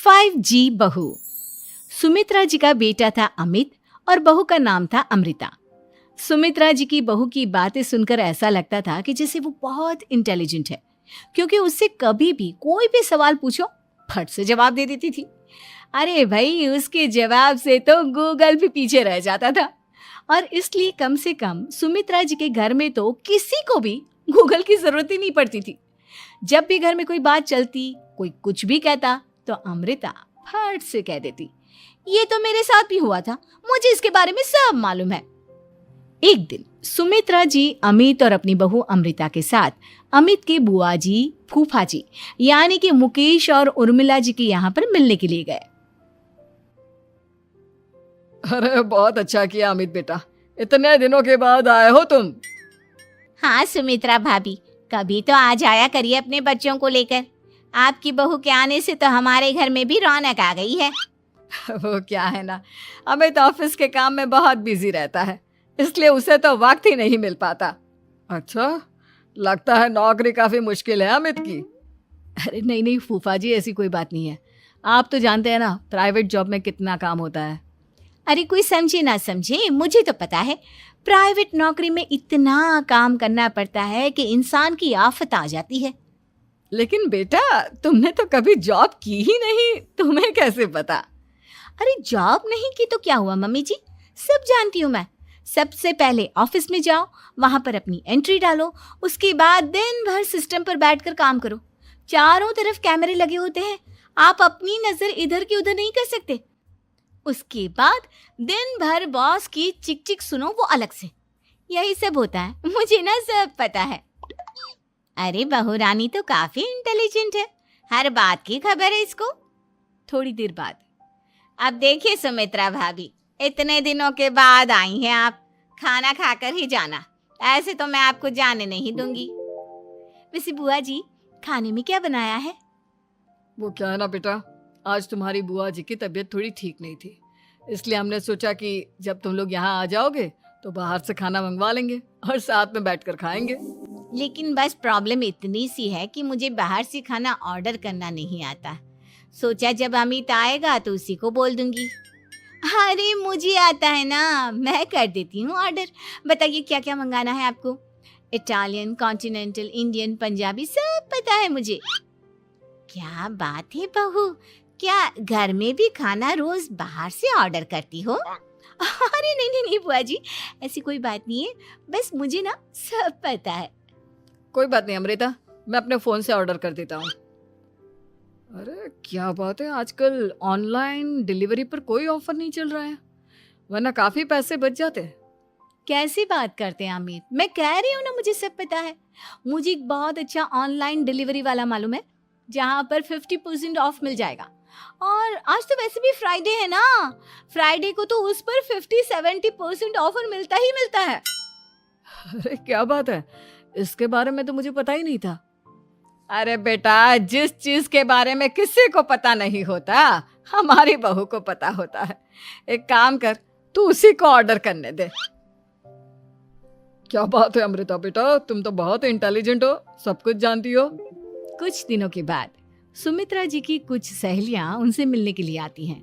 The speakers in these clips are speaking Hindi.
5G बहू। सुमित्रा जी का बेटा था अमित और बहू का नाम था अमृता। सुमित्रा जी की बहू की बातें सुनकर ऐसा लगता था कि जैसे वो बहुत इंटेलिजेंट है, क्योंकि उससे कभी भी कोई भी सवाल पूछो फट से जवाब दे देती थी। अरे भाई, उसके जवाब से तो गूगल भी पीछे रह जाता था। और इसलिए कम से कम सुमित्रा जी के घर में तो किसी को भी गूगल की जरूरत ही नहीं पड़ती थी। जब भी घर में कोई बात चलती, कोई कुछ भी कहता, तो अमृता फट से कह देती, ये तो मेरे साथ भी हुआ था, मुझे इसके बारे में सब मालूम है। एक दिन सुमित्रा जी अमित और अपनी बहू अमृता के साथ अमित के बुआ जी, फूफा जी यानी कि मुकेश और उर्मिला जी के यहाँ पर मिलने के लिए गए। अरे बहुत अच्छा किया अमित बेटा, इतने दिनों के बाद आए हो तुम। हाँ सुमित्रा भाभी, कभी तो आ जाया करिए अपने बच्चों को लेकर। आपकी बहू के आने से तो हमारे घर में भी रौनक आ गई है। वो क्या है ना, अमित ऑफिस के काम में बहुत बिजी रहता है, इसलिए उसे तो वक्त ही नहीं मिल पाता। अच्छा, लगता है नौकरी काफी मुश्किल है अमित की। अरे नहीं फूफा जी, ऐसी कोई बात नहीं है। आप तो जानते हैं ना प्राइवेट जॉब में कितना काम होता है। अरे कोई समझे ना समझे, मुझे तो पता है प्राइवेट नौकरी में इतना काम करना पड़ता है कि इंसान की आफत आ जाती है। लेकिन बेटा, तुमने तो कभी जॉब की ही नहीं, तुम्हें कैसे पता? अरे जॉब नहीं की तो क्या हुआ मम्मी जी, सब जानती हूँ मैं। सबसे पहले ऑफिस में जाओ, वहां पर अपनी एंट्री डालो, उसके बाद दिन भर सिस्टम पर बैठकर काम करो। चारों तरफ कैमरे लगे होते हैं, आप अपनी नजर इधर की उधर नहीं कर सकते। उसके बाद दिन भर बॉस की चिक चिक सुनो, वो अलग से। यही सब होता है, मुझे ना सब पता है। अरे बहू रानी तो काफी इंटेलिजेंट है, हर बात की खबर है इसको। थोड़ी देर बाद, अब देखिए सुमित्रा भाभी, इतने दिनों के बाद आई हैं आप, खाना खाकर ही जाना, ऐसे तो मैं आपको जाने नहीं दूंगी। वैसे बुआ जी, खाने में क्या बनाया है? वो क्या है ना बेटा, आज तुम्हारी बुआ जी की तबीयत थोड़ी ठीक नहीं थी, इसलिए हमने सोचा कि जब तुम लोग यहाँ आ जाओगे तो बाहर से खाना मंगवा लेंगे और साथ में बैठकर खाएंगे। लेकिन बस प्रॉब्लम इतनी सी है कि मुझे बाहर से खाना ऑर्डर करना नहीं आता। सोचा जब अमित आएगा तो उसी को बोल दूंगी। अरे मुझे आता है ना, मैं कर देती हूँ ऑर्डर। बताइए क्या क्या मंगाना है आपको? इटालियन, कॉन्टिनेंटल, इंडियन, पंजाबी, सब पता है मुझे। क्या बात है बहू, क्या घर में भी खाना रोज बाहर से ऑर्डर करती हो? अरे नहीं बुआ जी, ऐसी कोई बात नहीं है, बस मुझे ना सब पता है। कोई बात नहीं अमृता, मैं अपने फोन से ऑर्डर कर देता हूँ। अरे क्या बात है, आजकल ऑनलाइन डिलीवरी पर कोई ऑफर नहीं चल रहा है, वरना काफी पैसे बच जाते हैं। कैसी बात करते हैं अमित, मैं कह रही हूँ ना मुझे सब पता है। मुझे एक बहुत अच्छा ऑनलाइन डिलीवरी वाला मालूम है, जहाँ पर 50% ऑफ मिल जाएगा। और आज तो वैसे भी फ्राइडे है ना, फ्राइडे को तो उस पर 50-70% ऑफर मिलता ही मिलता है। अरे क्या बात है, इसके बारे में तो मुझे पता ही नहीं था। अरे बेटा, जिस चीज के बारे में किसी को पता नहीं होता, हमारी बहू को पता होता है। एक काम कर, तू उसी को ऑर्डर करने दे। क्या बात है अमृता बेटा, तुम तो बहुत इंटेलिजेंट हो, सब कुछ जानती हो। कुछ दिनों के बाद सुमित्रा जी की कुछ सहेलियां उनसे मिलने के लिए आती हैं।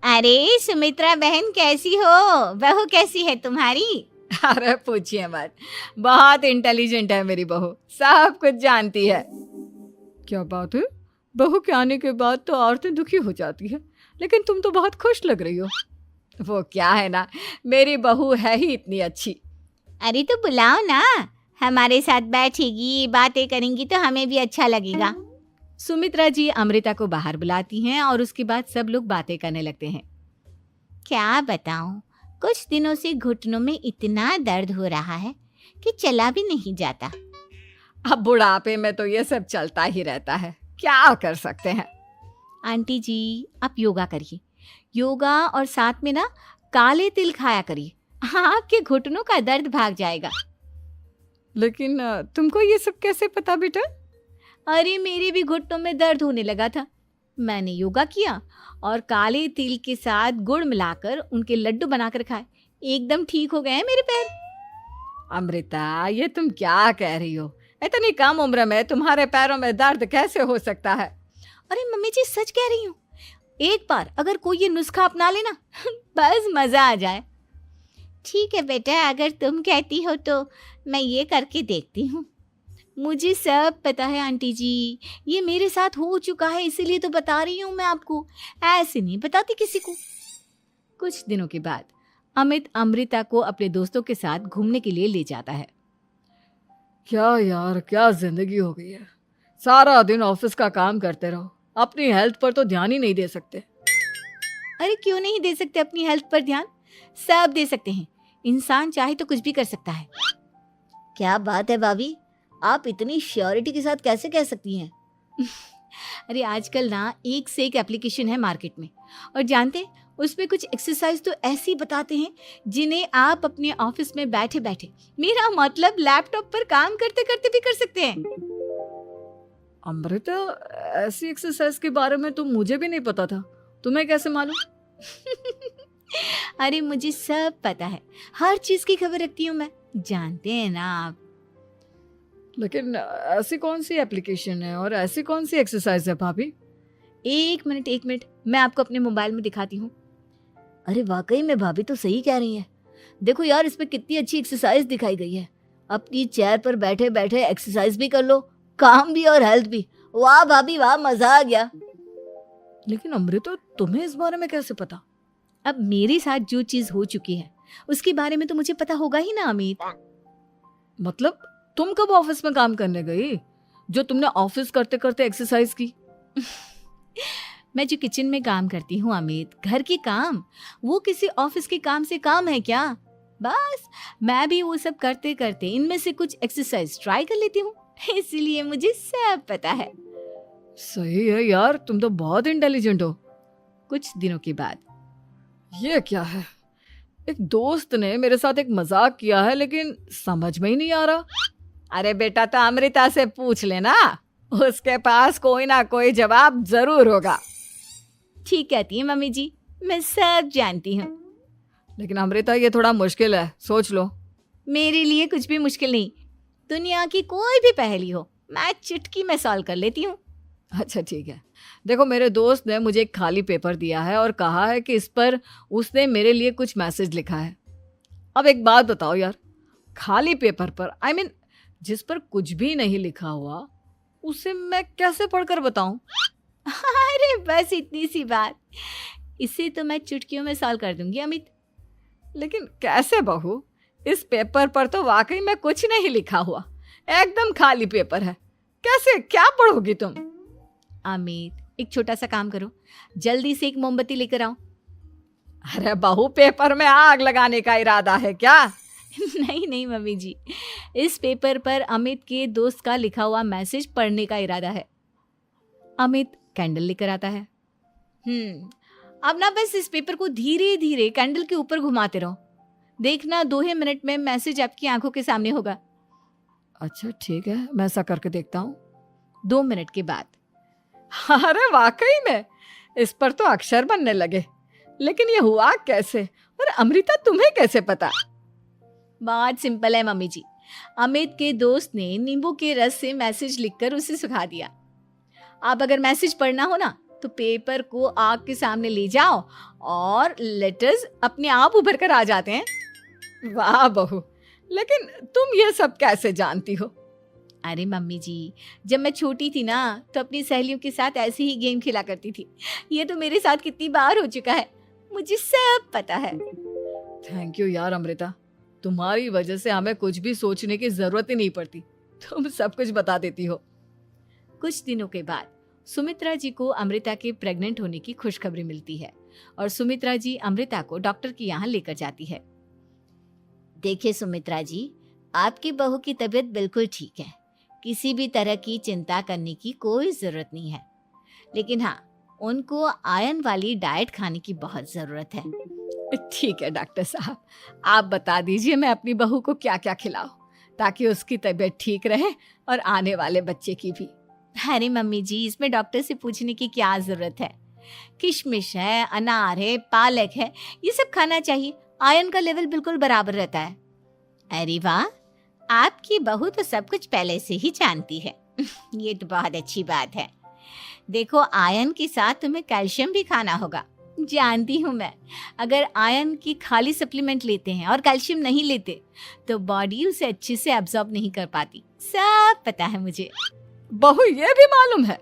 अरे सुमित्रा बहन कैसी हो, बहू कैसी है तुम्हारी? अरे पूछिए मत, बहुत इंटेलिजेंट है मेरी बहू, सब कुछ जानती है। क्या बात है, बहू के आने के बाद तो औरतें दुखी हो जाती है, लेकिन तुम तो बहुत खुश लग रही हो। वो क्या है ना, मेरी बहू है ही इतनी अच्छी। अरे तो बुलाओ ना, हमारे साथ बैठेगी, बातें करेंगी तो हमें भी अच्छा लगेगा। सुमित्रा जी अमृता को बाहर बुलाती हैं और उसके बाद सब लोग बातें करने लगते हैं। क्या बताऊं, कुछ दिनों से घुटनों में इतना दर्द हो रहा है कि चला भी नहीं जाता। अब बुढ़ापे में तो ये सब चलता ही रहता है, क्या कर सकते हैं। आंटी जी, आप योगा करिए, योगा और साथ में ना काले तिल खाया करिए, आपके घुटनों का दर्द भाग जाएगा। लेकिन तुमको ये सब कैसे पता बेटा? अरे मेरे भी घुटनों में दर्द होने लगा था, मैंने योगा किया और काले तिल के साथ गुड़ मिलाकर उनके लड्डू बनाकर खाए, एकदम ठीक हो गए हैं मेरे पैर। अमृता, ये तुम क्या कह रही हो? इतनी कम उम्र में तुम्हारे पैरों में दर्द कैसे हो सकता है? अरे मम्मी जी सच कह रही हूँ, एक बार अगर कोई ये नुस्खा अपना लेना बस मजा आ जाए। ठीक है बेटा, अगर तुम कहती हो तो मैं ये करके देखती हूँ। मुझे सब पता है आंटी जी, ये मेरे साथ हो चुका है, इसीलिए तो बता रही हूँ मैं आपको, ऐसे नहीं बताती किसी को। कुछ दिनों के बाद अमित अमृता को अपने दोस्तों के साथ घूमने के लिए ले जाता है। क्या यार, क्या जिंदगी हो गई है। सारा दिन ऑफिस का काम करते रहो, अपनी हेल्थ पर तो ध्यान ही नहीं दे सकते। अरे क्यों नहीं दे सकते अपनी हेल्थ पर ध्यान, सब दे सकते हैं। इंसान चाहे तो कुछ भी कर सकता है। क्या बात है भाभी, आप इतनी श्योरिटी के साथ कैसे कह सकती हैं? अरे आजकल ना एक से एक एप्लीकेशन है मार्केट में, और जानते हैं उसमें कुछ एक्सरसाइज तो ऐसी बताते हैं जिन्हें आप अपने ऑफिस में बैठे बैठे, मेरा मतलब लैपटॉप पर काम करते करते भी कर सकते हैं। अमृता, ऐसी एक्सरसाइज के बारे में तो मुझे भी नहीं पता था, तुम्हें कैसे मालूम? अरे मुझे सब पता है, हर चीज की खबर रखती हूँ मैं, जानते हैं ना आप। लेकिन ऐसी कौन सी एप्लीकेशन है और ऐसी कौन सी एक्सरसाइज है भाभी? एक मिनट, मैं आपको अपने मोबाइल में दिखाती हूँ। अरे वाकई में भाभी तो सही कह रही हैं। देखो यार, इस पे कितनी अच्छी एक्सरसाइज दिखाई गई है। अपनी चेयर पर बैठे बैठे एक्सरसाइज भी कर लो, काम भी और हेल्थ भी। वाह भाभी वाह, मजा आ गया। लेकिन अमृता, तुम्हें इस बारे में कैसे पता? अब मेरे साथ जो चीज हो चुकी है उसके बारे में तो मुझे पता होगा ही ना अमित। मतलब तुम कब ऑफिस में काम करने गई जो तुमने ऑफिस करते करते एक्सरसाइज की? मैं जो किचन में काम करती हूँ अमित, घर के काम, वो किसी ऑफिस के काम से काम है क्या? बस मैं भी वो सब करते करते इनमें से कुछ एक्सरसाइज ट्राई कर लेती हूँ, इसीलिए मुझे सब पता है। सही है यार, तुम तो बहुत इंटेलिजेंट हो। कुछ दिनों के बाद ये क्या है, एक दोस्त ने मेरे साथ एक मजाक किया है लेकिन समझ में ही नहीं आ रहा। अरे बेटा, तो अमृता से पूछ लेना, उसके पास कोई ना कोई जवाब जरूर होगा। ठीक कहती है मम्मी जी, मैं सब जानती हूँ। लेकिन अमृता, ये थोड़ा मुश्किल है, सोच लो। मेरे लिए कुछ भी मुश्किल नहीं, दुनिया की कोई भी पहेली हो मैं चुटकी में सॉल्व कर लेती हूँ। अच्छा ठीक है, देखो मेरे दोस्त ने मुझे एक खाली पेपर दिया है और कहा है कि इस पर उसने मेरे लिए कुछ मैसेज लिखा है। अब एक बात बताओ यार, खाली पेपर पर, आई मीन जिस पर कुछ भी नहीं लिखा हुआ, उसे मैं कैसे पढ़कर बताऊं? अरे बस इतनी सी बात, इसे तो मैं चुटकियों में सॉल्व कर दूंगी अमित। लेकिन कैसे बहू, इस पेपर पर तो वाकई में कुछ नहीं लिखा हुआ, एकदम खाली पेपर है, कैसे, क्या पढ़ोगी तुम? अमित, एक छोटा सा काम करो, जल्दी से एक मोमबत्ती लेकर आओ। अरे बहू, पेपर में आग लगाने का इरादा है क्या? नहीं मम्मी जी, इस पेपर पर अमित के दोस्त का लिखा हुआ मैसेज पढ़ने का इरादा है। अमित कैंडल लेकर आता है। अब ना बस इस पेपर को धीरे धीरे कैंडल के ऊपर घुमाते रहो, देखना 2 ही मिनट में मैसेज आपकी आंखों के सामने होगा। अच्छा ठीक है, मैं ऐसा करके देखता हूँ। 2 मिनट के बाद, अरे वाकई में इस पर तो अक्षर बनने लगे, लेकिन ये हुआ कैसे? और अमृता, तुम्हें कैसे पता? बहुत सिंपल है मम्मी जी, अमित के दोस्त ने नींबू के रस से मैसेज लिखकर उसे सुखा दिया। आप अगर मैसेज पढ़ना हो ना तो पेपर को आग के सामने ले जाओ और लेटर्स अपने आप उभर कर आ जाते हैं। वाह बहू, लेकिन तुम ये सब कैसे जानती हो? अरे मम्मी जी, जब मैं छोटी थी ना तो अपनी सहेलियों के साथ ऐसे ही गेम खेला करती थी। ये तो मेरे साथ कितनी बार हो चुका है, मुझे सब पता है। थैंक यू यार अमृता, तुम्हारी वजह से हमें कुछ भी सोचने की जरूरत ही नहीं पड़ती, तुम सब कुछ बता देती हो। कुछ दिनों के बाद सुमित्रा जी को अमृता के प्रेग्नेंट होने की खुशखबरी मिलती है और सुमित्रा जी अमृता को डॉक्टर के यहाँ लेकर जाती है। देखिए सुमित्रा जी, आपकी बहू की तबीयत बिल्कुल ठीक है, किसी भी तरह की चिंता करने की कोई जरूरत नहीं है, लेकिन हाँ, उनको आयरन वाली डाइट खाने की बहुत जरूरत है। ठीक है डॉक्टर साहब, आप बता दीजिए मैं अपनी बहू को क्या क्या खिलाऊं ताकि उसकी तबीयत ठीक रहे और आने वाले बच्चे की भी। अरे मम्मी जी, इसमें डॉक्टर से पूछने की क्या जरूरत है, किशमिश है, अनार है, पालक है, ये सब खाना चाहिए, आयरन का लेवल बिल्कुल बराबर रहता है। अरे वाह, आपकी बहू तो सब कुछ पहले से ही जानती है। ये तो बहुत अच्छी बात है। देखो, आयरन के साथ तुम्हें कैल्शियम भी खाना होगा। जानती हूँ मैं, अगर आयरन की खाली सप्लीमेंट लेते हैं और कैल्शियम नहीं लेते तो बॉडी उसे अच्छे से एब्जॉर्ब नहीं कर पाती। सब पता है मुझे। बहू ये भी मालूम है?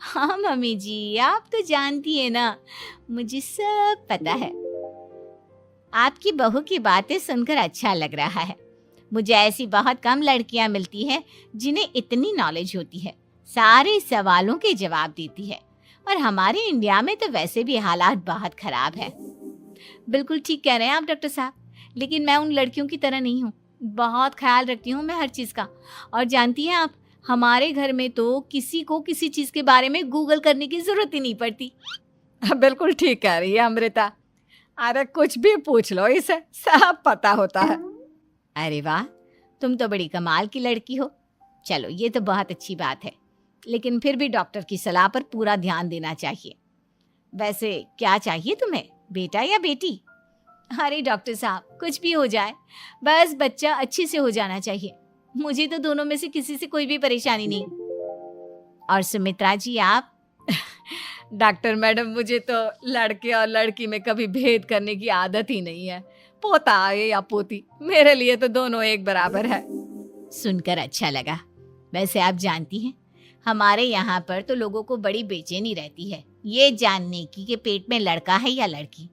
हाँ मम्मी जी, आप तो जानती है ना, मुझे सब पता है। आपकी बहू की बातें सुनकर अच्छा लग रहा है। मुझे ऐसी बहुत कम लड़कियां मिलती हैं जिन्हें इतनी नॉलेज होती है, सारे सवालों के जवाब देती है। और हमारे इंडिया में तो वैसे भी हालात बहुत खराब है। बिल्कुल ठीक कह रहे हैं आप डॉक्टर साहब, लेकिन मैं उन लड़कियों की तरह नहीं हूँ। बहुत ख्याल रखती हूँ मैं हर चीज़ का। और जानती हैं आप, हमारे घर में तो किसी को किसी चीज़ के बारे में गूगल करने की ज़रूरत ही नहीं पड़ती। बिल्कुल ठीक कह रही है अमृता। अरे कुछ भी पूछ लो, इसे सब पता होता है। अरे वाह, तुम तो बड़ी कमाल की लड़की हो। चलो, ये तो बहुत अच्छी बात है, लेकिन फिर भी डॉक्टर की सलाह पर पूरा ध्यान देना चाहिए। वैसे क्या चाहिए तुम्हें, बेटा या बेटी? अरे डॉक्टर साहब, कुछ भी हो जाए, बस बच्चा अच्छे से हो जाना चाहिए। मुझे तो दोनों में से किसी से कोई भी परेशानी नहीं। और सुमित्रा जी, आप? डॉक्टर मैडम, मुझे तो लड़के और लड़की में कभी भेद करने की आदत ही नहीं है। पोता आए या पोती, मेरे लिए तो दोनों एक बराबर है। सुनकर अच्छा लगा। वैसे आप जानती हैं, हमारे यहाँ पर तो लोगों को बड़ी बेचैनी रहती है ये जानने की कि पेट में लड़का है या लड़की,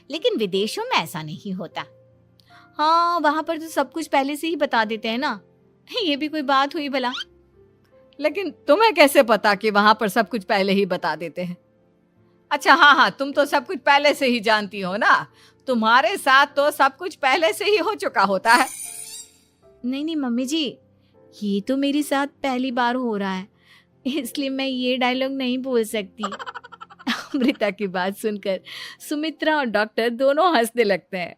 लेकिन विदेशों में ऐसा नहीं होता। हाँ, वहाँ पर तो सब कुछ पहले से ही बता देते हैं ना। ये भी कोई बात हुई भला? लेकिन तुम्हें कैसे पता कि वहां पर सब कुछ पहले ही बता देते हैं? अच्छा, हाँ, तुम तो सब कुछ पहले से ही जानती हो ना। तुम्हारे साथ तो सब कुछ पहले से ही हो चुका होता है। नहीं मम्मी जी, ये तो मेरे साथ पहली बार हो रहा है, इसलिए मैं ये डायलॉग नहीं बोल सकती। अमृता की बात सुनकर सुमित्रा और डॉक्टर दोनों हंसने लगते हैं।